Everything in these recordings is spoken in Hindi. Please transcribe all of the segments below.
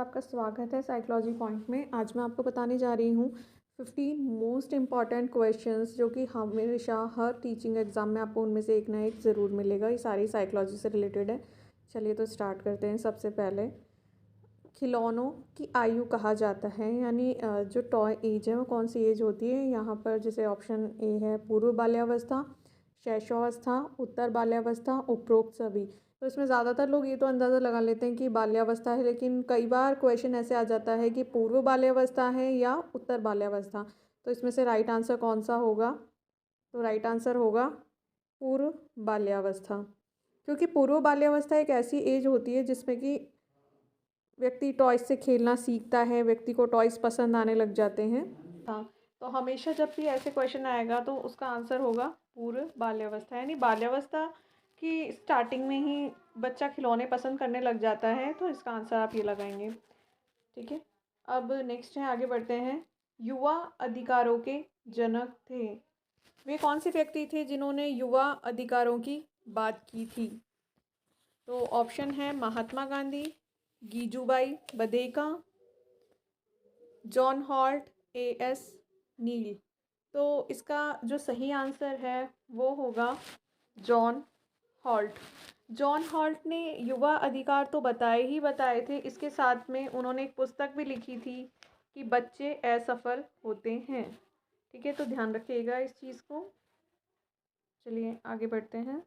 आपका स्वागत है साइकोलॉजी पॉइंट में। आज मैं आपको बताने जा रही हूँ 15 मोस्ट इम्पॉर्टेंट क्वेश्चंस जो कि हमेशा हर टीचिंग एग्ज़ाम में आपको उनमें से एक ना एक ज़रूर मिलेगा। ये सारी साइकोलॉजी से रिलेटेड है। चलिए तो स्टार्ट करते हैं। सबसे पहले खिलौनों की आयु कहा जाता है, यानी जो टॉय एज है वो कौन सी एज होती है। यहाँ पर जैसे ऑप्शन ए है पूर्व बाल्यावस्था, शैशवावस्था, उत्तर बाल्यावस्था, उपरोक्त सभी। तो इसमें ज़्यादातर लोग ये तो अंदाज़ा लगा लेते हैं कि बाल्यावस्था है, लेकिन कई बार क्वेश्चन ऐसे आ जाता है कि पूर्व बाल्यावस्था है या उत्तर बाल्यावस्था। तो इसमें से राइट आंसर कौन सा होगा? तो राइट आंसर होगा पूर्व बाल्यावस्था, क्योंकि पूर्व बाल्यावस्था एक ऐसी एज होती है जिसमें कि व्यक्ति टॉयज़ से खेलना सीखता है, व्यक्ति को टॉयज़ पसंद आने लग जाते हैं। हाँ, तो हमेशा जब भी ऐसे क्वेश्चन आएगा तो उसका आंसर होगा पूर्व बाल्यावस्था, यानी बाल्यावस्था की स्टार्टिंग में ही बच्चा खिलौने पसंद करने लग जाता है। तो इसका आंसर आप ये लगाएंगे। ठीक है, अब नेक्स्ट है, आगे बढ़ते हैं। युवा अधिकारों के जनक थे, वे कौन से व्यक्ति थे जिन्होंने युवा अधिकारों की बात की थी? तो ऑप्शन है महात्मा गांधी, गीजूबाई Badheka, John Holt, A S Neill. तो इसका जो सही आंसर है वो होगा जॉन हॉल्ट। जॉन हॉल्ट ने युवा अधिकार तो बताए ही बताए थे, इसके साथ में उन्होंने एक पुस्तक भी लिखी थी कि बच्चे असफल होते हैं। ठीक है, तो ध्यान रखिएगा इस चीज़ को। चलिए आगे बढ़ते हैं।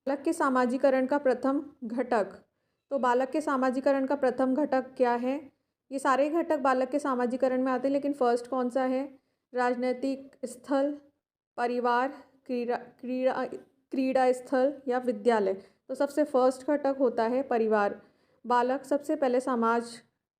बालक के सामाजिकरण का प्रथम घटक। तो बालक के सामाजिकरण का प्रथम घटक क्या है? ये सारे घटक बालक के सामाजिकरण में आते हैं, लेकिन फर्स्ट कौन सा है? राजनीतिक स्थल, परिवार, क्रीड़ा क्रीड़ा क्रीड़ा स्थल या विद्यालय। तो सबसे फर्स्ट घटक होता है परिवार। बालक सबसे पहले समाज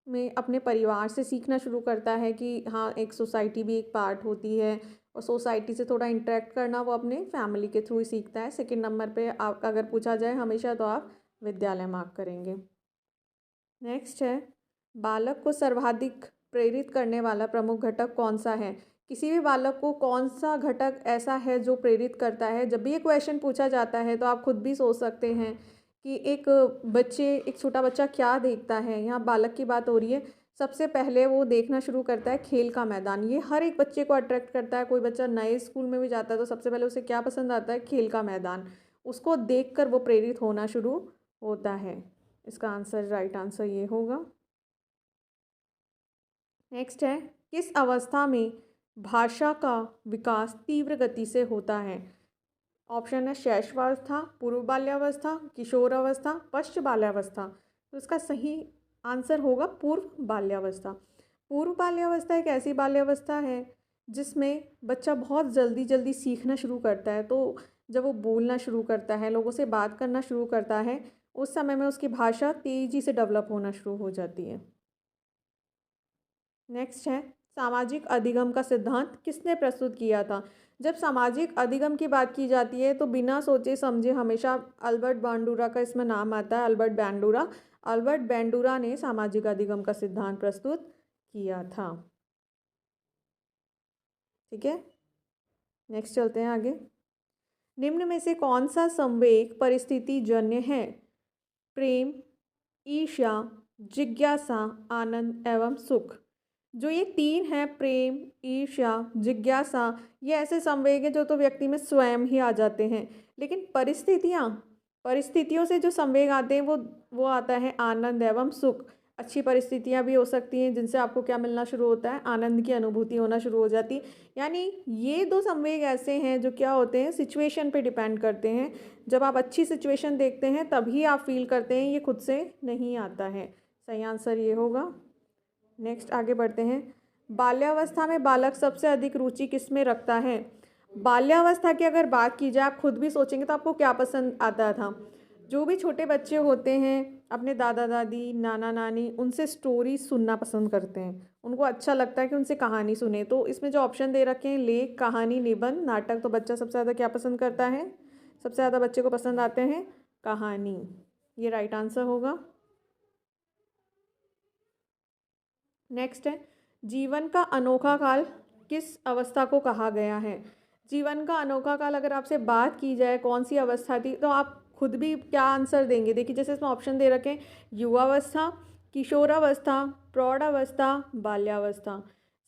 में अपने परिवार से सीखना शुरू करता है कि हाँ, एक सोसाइटी भी एक पार्ट होती है, और सोसाइटी से थोड़ा इंटरेक्ट करना वो अपने फैमिली के थ्रू ही सीखता है। सेकंड नंबर पे आप अगर पूछा जाए हमेशा तो आप विद्यालय मार्क करेंगे। नेक्स्ट है, बालक को सर्वाधिक प्रेरित करने वाला प्रमुख घटक कौन सा है? किसी भी बालक को कौन सा घटक ऐसा है जो प्रेरित करता है? जब भी ये क्वेश्चन पूछा जाता है तो आप खुद भी सोच सकते हैं कि एक छोटा बच्चा क्या देखता है। यहाँ बालक की बात हो रही है। सबसे पहले वो देखना शुरू करता है खेल का मैदान। ये हर एक बच्चे को अट्रैक्ट करता है। कोई बच्चा नए स्कूल में भी जाता है तो सबसे पहले उसे क्या पसंद आता है? खेल का मैदान। उसको देखकर वो प्रेरित होना शुरू होता है। इसका आंसर, राइट आंसर ये होगा। नेक्स्ट है, किस अवस्था में भाषा का विकास तीव्र गति से होता है? ऑप्शन है शैशवावस्था, पूर्व बाल्यावस्था, किशोरावस्था, पश्च बाल्यावस्था। तो इसका सही आंसर होगा पूर्व बाल्यावस्था। पूर्व बाल्यावस्था एक ऐसी बाल्यावस्था है जिसमें बच्चा बहुत जल्दी जल्दी सीखना शुरू करता है। तो जब वो बोलना शुरू करता है, लोगों से बात करना शुरू करता है, उस समय में उसकी भाषा तेज़ी से डेवलप होना शुरू हो जाती है। नेक्स्ट है, सामाजिक अधिगम का सिद्धांत किसने प्रस्तुत किया था? जब सामाजिक अधिगम की बात की जाती है तो बिना सोचे समझे हमेशा अल्बर्ट बांडुरा का इसमें नाम आता है। अल्बर्ट बैंडुरा ने सामाजिक अधिगम का सिद्धांत प्रस्तुत किया था। ठीक है, नेक्स्ट चलते हैं आगे। निम्न में से कौन सा संवेग परिस्थिति जन्य है? प्रेम, ईर्ष्या, जिज्ञासा, आनंद एवं सुख। जो ये तीन हैं, प्रेम, ईर्ष्या, जिज्ञासा, ये ऐसे संवेग हैं जो तो व्यक्ति में स्वयं ही आ जाते हैं। लेकिन परिस्थितियों से जो संवेग आते हैं वो आता है आनंद एवं सुख। अच्छी परिस्थितियाँ भी हो सकती हैं जिनसे आपको क्या मिलना शुरू होता है? आनंद की अनुभूति होना शुरू हो जाती है। यानी ये दो संवेग ऐसे हैं जो क्या होते हैं? सिचुएशन पे डिपेंड करते हैं। जब आप अच्छी सिचुएशन देखते हैं तभी आप फील करते हैं, ये खुद से नहीं आता है। सही आंसर ये होगा। नेक्स्ट आगे बढ़ते हैं। बाल्यावस्था में बालक सबसे अधिक रुचि किस में रखता है? बाल्यावस्था की अगर बात की जाए, आप खुद भी सोचेंगे तो आपको क्या पसंद आता था? जो भी छोटे बच्चे होते हैं अपने दादा दादी, नाना नानी, उनसे स्टोरी सुनना पसंद करते हैं। उनको अच्छा लगता है कि उनसे कहानी सुने। तो इसमें जो ऑप्शन दे रखे हैं, लेख, कहानी, निबंध, नाटक, तो बच्चा सबसे ज़्यादा क्या पसंद करता है? सबसे ज़्यादा बच्चे को पसंद आते हैं कहानी। ये राइट आंसर होगा। नेक्स्ट है, जीवन का अनोखा काल किस अवस्था को कहा गया है? जीवन का अनोखा काल अगर आपसे बात की जाए कौन सी अवस्था थी, तो आप खुद भी क्या आंसर देंगे। देखिए जैसे इसमें ऑप्शन दे रखे हैं, युवावस्था, किशोरावस्था, प्रौढ़ावस्था, बाल्यावस्था।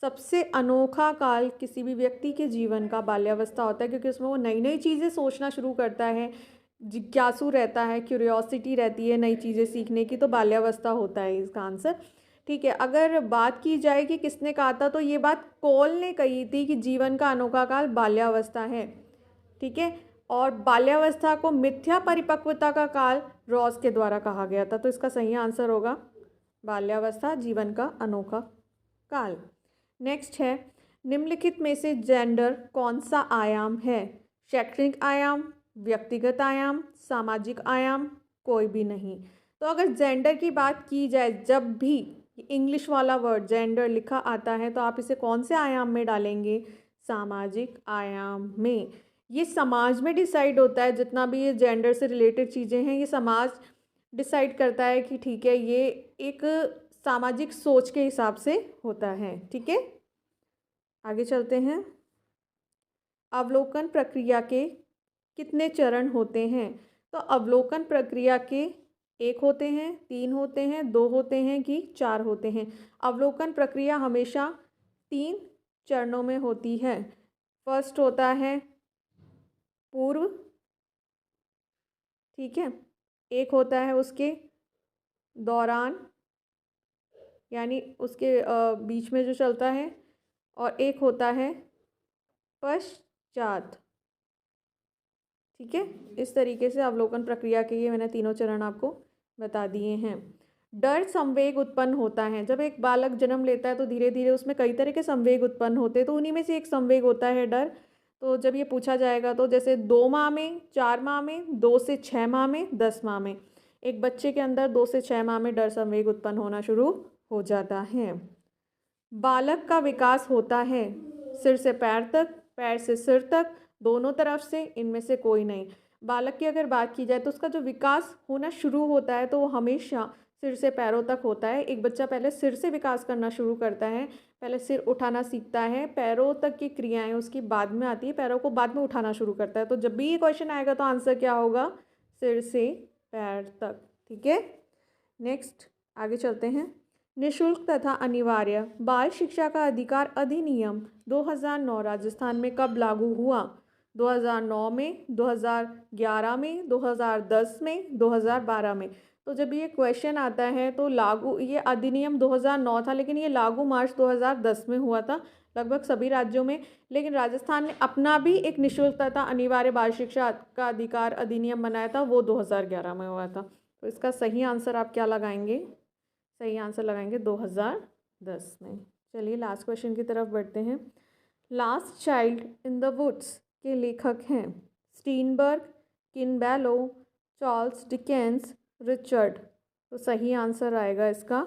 सबसे अनोखा काल किसी भी व्यक्ति के जीवन का बाल्यावस्था होता है, क्योंकि उसमें वो नई नई चीज़ें सोचना शुरू करता है, जिज्ञासु रहता है, क्यूरियोसिटी रहती है नई चीज़ें सीखने की, तो बाल्यावस्था होता है इसका आंसर। ठीक है, अगर बात की जाए कि किसने कहा था, तो ये बात कॉल ने कही थी कि जीवन का अनोखा काल बाल्यावस्था है। ठीक है, और बाल्यावस्था को मिथ्या परिपक्वता का काल रॉस के द्वारा कहा गया था, तो इसका सही आंसर होगा बाल्यावस्था जीवन का अनोखा काल। नेक्स्ट है, निम्नलिखित में से जेंडर कौन सा आयाम है? शैक्षणिक आयाम, व्यक्तिगत आयाम, सामाजिक आयाम, कोई भी नहीं। तो अगर जेंडर की बात की जाए, जब भी इंग्लिश वाला वर्ड जेंडर लिखा आता है तो आप इसे कौन से आयाम में डालेंगे? सामाजिक आयाम में। ये समाज में डिसाइड होता है, जितना भी ये जेंडर से रिलेटेड चीज़ें हैं ये समाज डिसाइड करता है कि ठीक है ये एक सामाजिक सोच के हिसाब से होता है। ठीक है, आगे चलते हैं। अवलोकन प्रक्रिया के कितने चरण होते हैं? तो अवलोकन प्रक्रिया के 1 होते हैं, 3 होते हैं, 2 होते हैं कि 4 होते हैं? अवलोकन प्रक्रिया हमेशा 3 चरणों में होती है। फर्स्ट होता है पूर्व, ठीक है, एक होता है उसके दौरान, यानी उसके बीच में जो चलता है, और एक होता है पश्चात। ठीक है, इस तरीके से अवलोकन प्रक्रिया के ये मैंने तीनों चरण आपको बता दिए हैं। डर संवेग उत्पन्न होता है, जब एक बालक जन्म लेता है तो धीरे धीरे उसमें कई तरह के संवेग उत्पन्न होते हैं, तो उन्हीं में से एक संवेग होता है डर। तो जब ये पूछा जाएगा तो जैसे 2 माह में, 4 माह में, 2 से 6 माह में, 10 माह में, एक बच्चे के अंदर 2 से 6 माह में डर संवेग उत्पन्न होना शुरू हो जाता है। बालक का विकास होता है सिर से पैर तक, पैर से सिर तक, दोनों तरफ से, इनमें से कोई नहीं। बालक की अगर बात की जाए तो उसका जो विकास होना शुरू होता है तो वो हमेशा सिर से पैरों तक होता है। एक बच्चा पहले सिर से विकास करना शुरू करता है, पहले सिर उठाना सीखता है, पैरों तक की क्रियाएं उसकी बाद में आती है, पैरों को बाद में उठाना शुरू करता है। तो जब भी ये क्वेश्चन आएगा तो आंसर क्या होगा? सिर से पैर तक। ठीक है, नेक्स्ट आगे चलते हैं। निःशुल्क तथा अनिवार्य बाल शिक्षा का अधिकार अधिनियम 2009 राजस्थान में कब लागू हुआ? 2009 में, 2011 में, 2010 में, 2012 में? तो जब ये क्वेश्चन आता है तो लागू, ये अधिनियम 2009 था लेकिन ये लागू मार्च 2010 में हुआ था लगभग सभी राज्यों में। लेकिन राजस्थान ने अपना भी एक निःशुल्क तथा अनिवार्य बाल शिक्षा का अधिकार अधिनियम बनाया था, वो 2011 में हुआ था। तो इसका सही आंसर आप क्या लगाएंगे? सही आंसर लगाएंगे 2010 में। चलिए लास्ट क्वेश्चन की तरफ बढ़ते हैं। Last Child in the Woods के लेखक हैं स्टीनबर्ग, किनबेलो, चार्ल्स डिकेंस, रिचर्ड। तो सही आंसर आएगा इसका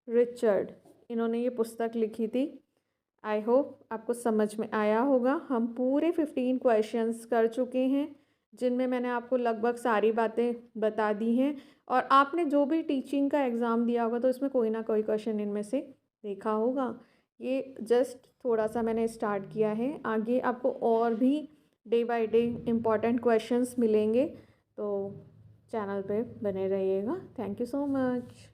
रिचर्ड। इन्होंने ये पुस्तक लिखी थी। आई होप आपको समझ में आया होगा। हम पूरे 15 क्वेश्चंस कर चुके हैं जिनमें मैंने आपको लगभग सारी बातें बता दी हैं, और आपने जो भी टीचिंग का एग्ज़ाम दिया होगा तो इसमें कोई ना कोई क्वेश्चन इनमें से देखा होगा। ये जस्ट थोड़ा सा मैंने स्टार्ट किया है, आगे आपको और भी day by day important questions मिलेंगे, तो चैनल पे बने रहिएगा। Thank you so much.